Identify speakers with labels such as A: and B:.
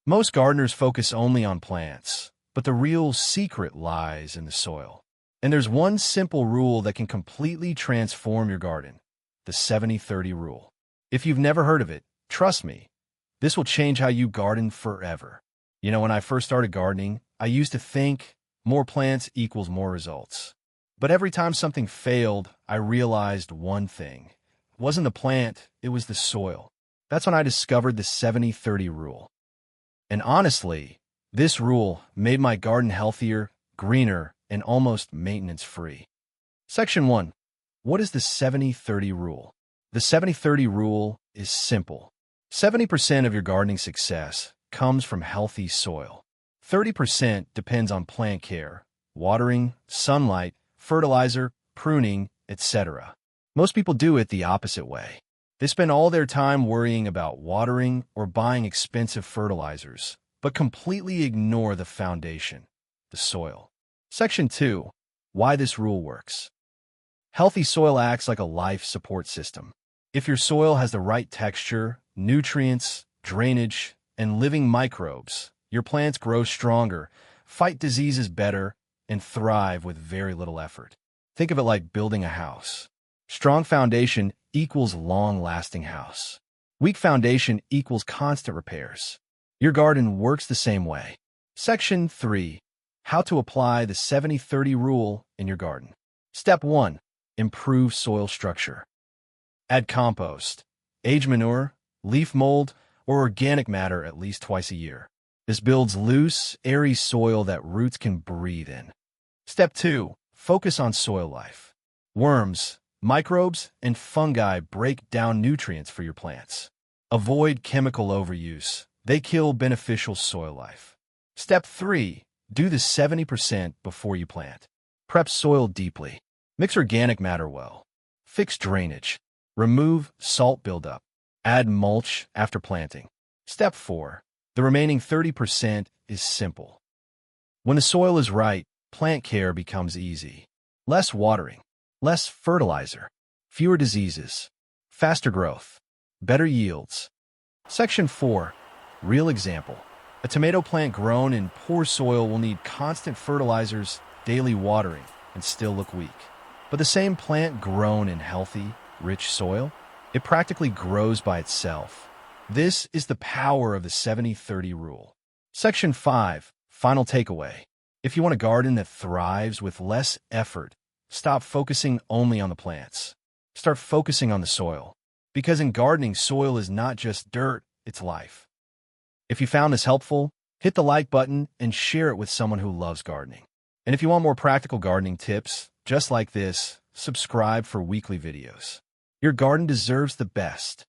A: Most gardeners focus only on plants, but the real secret lies in the soil. And there's one simple rule that can completely transform your garden: the 70-30 rule. If you've never heard of it, trust me, this will change how you garden forever. When I first started gardening, I used to think more plants equals more results. But every time something failed, I realized one thing. It wasn't the plant, it was the soil. That's when I discovered the 70-30 rule. And honestly, this rule made my garden healthier, greener, and almost maintenance-free. Section 1. What is the 70-30 rule? The 70-30 rule is simple. 70% of your gardening success comes from healthy soil. 30% depends on plant care, watering, sunlight, fertilizer, pruning, etc. Most people do it the opposite way. They spend all their time worrying about watering or buying expensive fertilizers, but completely ignore the foundation, the soil. Section 2. Why this rule works. Healthy soil acts like a life support system. If your soil has the right texture, nutrients, drainage, and living microbes, your plants grow stronger, fight diseases better, and thrive with very little effort. Think of it like building a house. Strong foundation equals long-lasting house. Weak foundation equals constant repairs. Your garden works the same way. Section 3. How to apply the 70-30 rule in your garden. Step 1. Improve soil structure. Add compost, aged manure, leaf mold, or organic matter at least twice a year. This builds loose, airy soil that roots can breathe in. Step 2. Focus on soil life. Worms, microbes, and fungi break down nutrients for your plants. Avoid chemical overuse. They kill beneficial soil life. Step 3. Do the 70% before you plant. Prep soil deeply. Mix organic matter well. Fix drainage. Remove salt buildup. Add mulch after planting. Step 4. The remaining 30% is simple. When the soil is right, plant care becomes easy. Less watering, less fertilizer, fewer diseases, faster growth, better yields. Section 4. Real example. A tomato plant grown in poor soil will need constant fertilizers, daily watering, and still look weak. But the same plant grown in healthy, rich soil, it practically grows by itself. This is the power of the 70-30 rule. Section 5. Final takeaway. If you want a garden that thrives with less effort, stop focusing only on the plants. Start focusing on the soil. Because in gardening, soil is not just dirt, it's life. If you found this helpful, hit the like button and share it with someone who loves gardening. And if you want more practical gardening tips, just like this, subscribe for weekly videos. Your garden deserves the best.